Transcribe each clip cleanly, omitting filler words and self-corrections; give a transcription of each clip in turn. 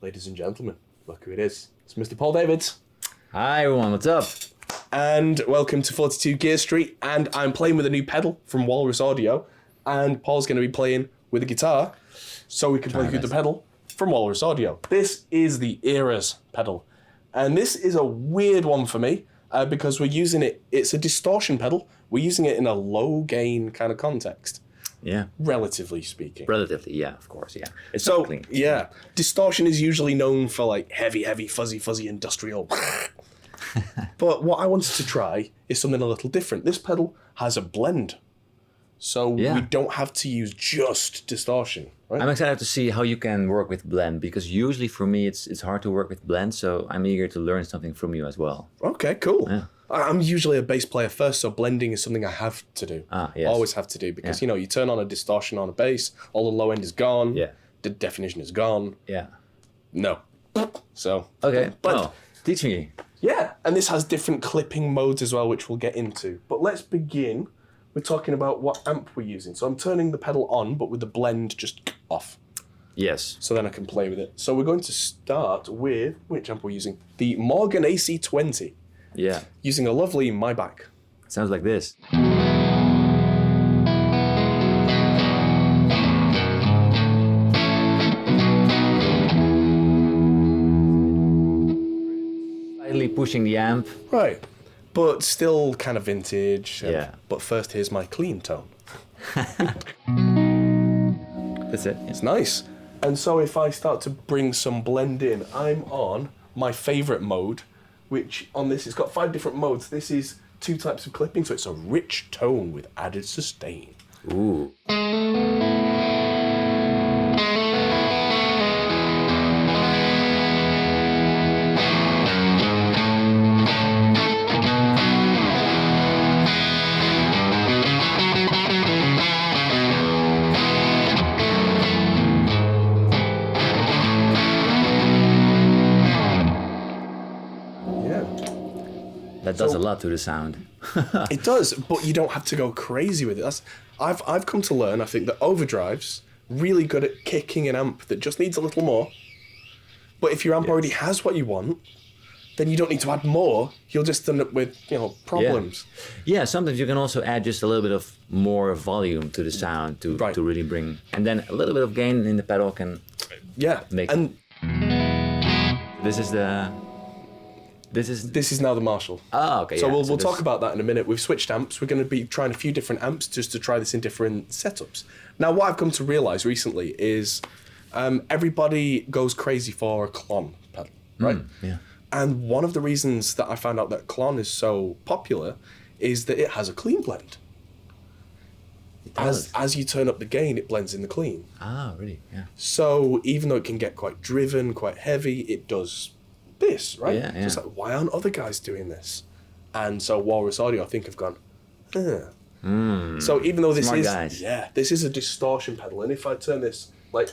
Ladies and gentlemen, look who it is. It's Mr. Paul Davids. Hi everyone, what's up? And welcome to 42 Gear Street. And I'm playing with a new pedal from Walrus Audio. And Paul's going to be playing with a guitar, so we can play through the pedal from Walrus Audio. This is the Eras pedal. And this is a weird one for me, because we're using it, it's a distortion pedal. We're using it in a low gain kind of context. Yeah. Relatively speaking. Relatively, yeah, of course, yeah. It's So, not clean. yeah, distortion is usually known for like heavy, fuzzy industrial. But what I wanted to try is something a little different. This pedal has a blend. So we don't have to use just distortion, right? I'm excited to see how you can work with blend, because usually for me it's hard to work with blend, so I'm eager to learn something from you as well. Okay, cool. Yeah. I'm usually a bass player first, so blending is something I have to do. Yes. Always have to do, because, you know, you turn on a distortion on a bass, all the low end is gone. Yeah. The definition is gone. Yeah. No. So. Okay, blend. well, teach me. Yeah, and this has different clipping modes as well, which we'll get into. But let's begin. We're talking about what amp we're using. So I'm turning the pedal on, but with the blend just off. Yes. So then I can play with it. So we're going to start with, which amp we're using? The Morgan AC20. Yeah. Using a lovely Maybach. Sounds like this. Slightly pushing the amp. Right. But still kind of vintage. Yeah. But first, here's my clean tone. That's it. It's nice. And so if I start to bring some blend in, I'm on my favorite mode, which on this, it's got 5 different modes. This is 2 types of clipping, so it's a rich tone with added sustain. Ooh. That does a lot to the sound. It does, but you don't have to go crazy with it. I've come to learn, I think, that overdrive's really good at kicking an amp that just needs a little more. But if your amp already has what you want, then you don't need to add more. You'll just end up with, problems. Yeah, sometimes you can also add just a little bit of more volume to the sound to really bring, and then a little bit of gain in the pedal can make. And this is now the Marshall. Oh, okay. So we'll talk about that in a minute. We've switched amps. We're going to be trying a few different amps just to try this in different setups. Now, what I've come to realise recently is everybody goes crazy for a Klon pedal, right? Yeah. And one of the reasons that I found out that Klon is so popular is that it has a clean blend. As you turn up the gain, it blends in the clean. Ah, really? Yeah. So even though it can get quite driven, quite heavy, it does this, right? Yeah, yeah. So it's like, why aren't other guys doing this? And so Walrus Audio, I think, have gone, So even though this this is a distortion pedal, and if I turn this like,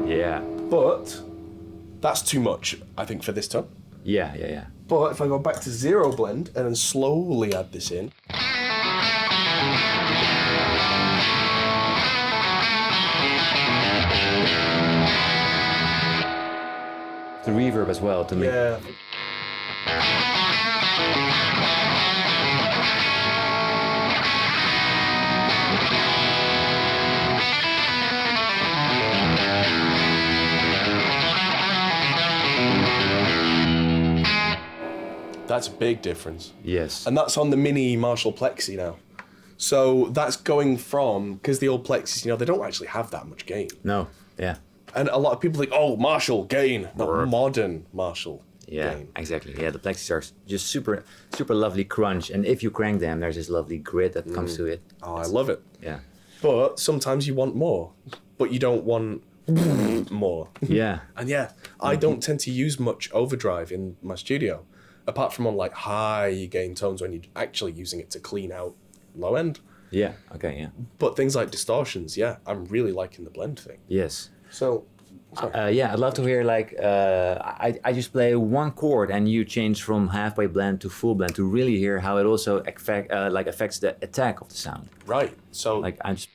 Yeah. but that's too much, I think, for this tone. Yeah. But if I go back to 0 blend and then slowly add this in, The reverb as well to make. yeah. That's a big difference. Yes. And that's on the mini Marshall Plexi now. So that's going from, because the old Plexis, they don't actually have that much gain. No. Yeah. And a lot of people think, oh, Marshall gain, not modern Marshall gain. Exactly. Yeah, the Plexis are just super lovely crunch, and if you crank them, there's this lovely grit that comes to it. Oh, I love it. Yeah. But sometimes you want more, but you don't want more. Yeah. And I don't tend to use much overdrive in my studio, apart from on like high gain tones when you're actually using it to clean out low end. Yeah. Okay. Yeah. But things like distortions, I'm really liking the blend thing. Yes. So Yeah, I'd love to hear like I just play one chord and you change from halfway blend to full blend to really hear how it also affects the attack of the sound. Right. So like I'm just.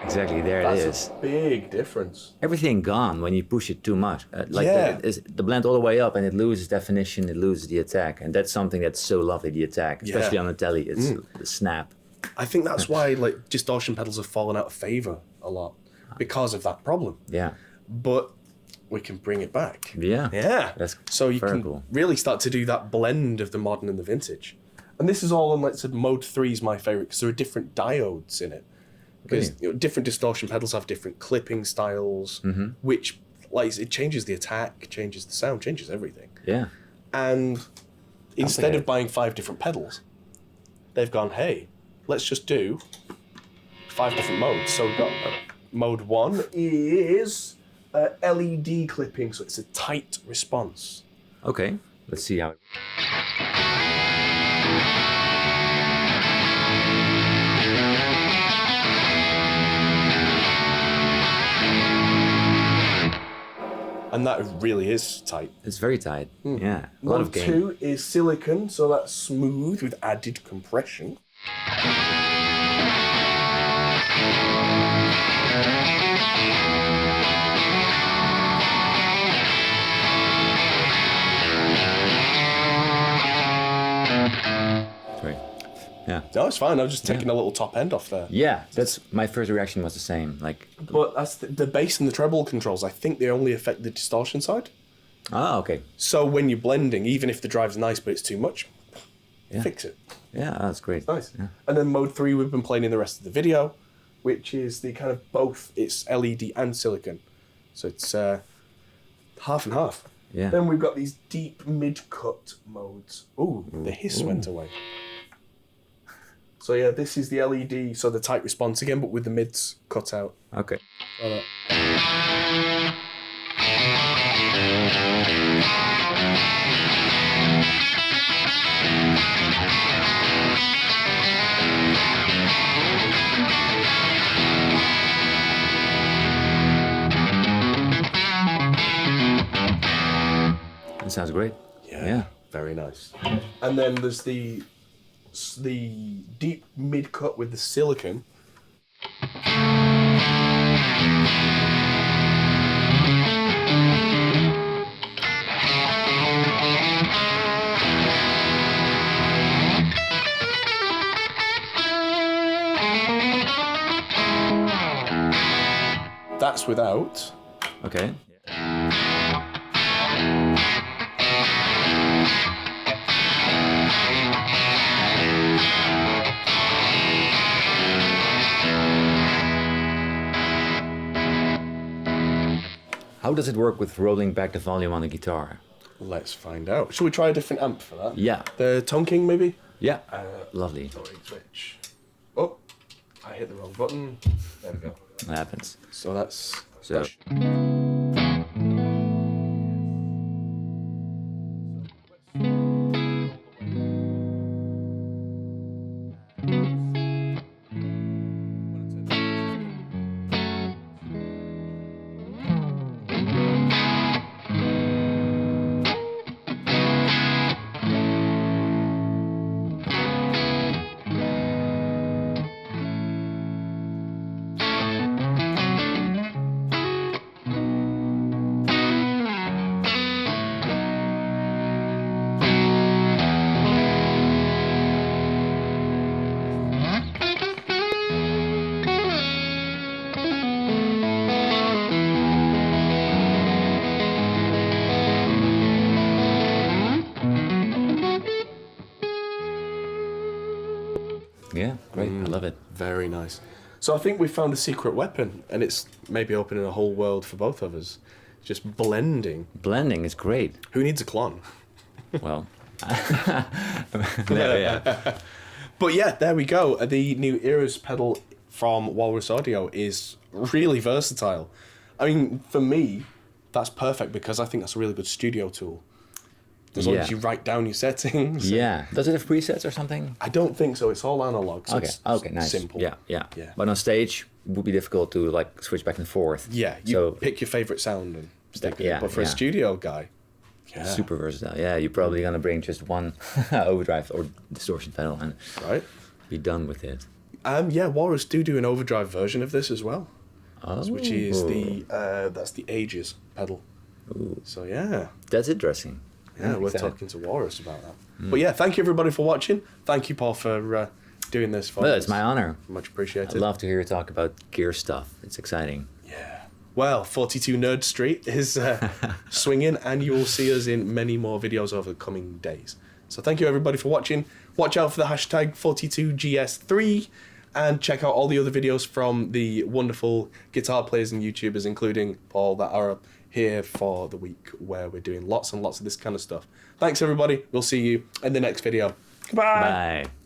Exactly, there it is. That's a big difference. Everything gone when you push it too much. The blend all the way up and it loses definition, it loses the attack. And that's something that's so lovely, the attack. Especially on the telly, it's the snap. I think that's why like distortion pedals have fallen out of favor a lot. Because of that problem. Yeah. But we can bring it back. Yeah. Yeah. That's so you can cool. really start to do that blend of the modern and the vintage. And this is all on, like I said, mode 3 is my favorite because there are different diodes in it. Because different distortion pedals have different clipping styles, which like it changes the attack, changes the sound, changes everything. Yeah. And instead of buying 5 different pedals, they've gone, hey, let's just do 5 different modes. So we've got mode 1 is LED clipping, so it's a tight response. Okay, let's see how it. And that really is tight. It's very tight. Yeah. A lot of gain. Mode 2 is silicon, so that's smooth with added compression. Sorry. Yeah. No, it's fine. I was just taking a little top end off there. Yeah, that's my first reaction was the same. Like, but that's the bass and the treble controls. I think they only affect the distortion side. Ah, okay. So when you're blending, even if the drive's nice but it's too much, fix it. Yeah, that's great. It's nice. Yeah. And then mode 3 we've been playing in the rest of the video, which is the kind of both. It's LED and silicon, so it's half and half. Yeah. Then we've got these deep mid-cut modes. Ooh, the hiss went away. So yeah, this is the LED, so the tight response again, but with the mids cut out. Okay. That sounds great. Yeah. Very nice. And then there's the deep mid cut with the silicon. That's without. Okay. How does it work with rolling back the volume on the guitar? Let's find out. Shall we try a different amp for that? Yeah. The Tone King, maybe? Yeah. Lovely. Switch. Oh, I hit the wrong button. There we go. That happens. So that's... So. Yeah, great. I love it. Very nice. So I think we found a secret weapon, and it's maybe opening a whole world for both of us. Just blending. Blending is great. Who needs a clon? Well, yeah. But yeah, there we go. The new Eras pedal from Walrus Audio is really versatile. I mean, for me, that's perfect because I think that's a really good studio tool. As long as you write down your settings. Yeah. Does it have presets or something? I don't think so. It's all analog. So Okay, nice. Simple. Yeah. But on stage, it would be difficult to like switch back and forth. Yeah, you pick your favorite sound and stick with it. But for a studio guy, super versatile. Yeah, you're probably gonna bring just one overdrive or distortion pedal and be done with it. Walrus do an overdrive version of this as well, which is that's the Ages pedal. Ooh. So yeah, that's interesting. Yeah, we're talking to Walrus about that. But yeah, thank you everybody for watching. Thank you, Paul, for doing this for us. Well, it's my honor. Much appreciated. I'd love to hear you talk about gear stuff. It's exciting. Yeah. Well, 42 Nerd Street is swinging, and you will see us in many more videos over the coming days. So thank you everybody for watching. Watch out for the hashtag 42GS3, and check out all the other videos from the wonderful guitar players and YouTubers, including Paul, that are here for the week where we're doing lots and lots of this kind of stuff. Thanks everybody. We'll see you in the next video. Goodbye. Bye.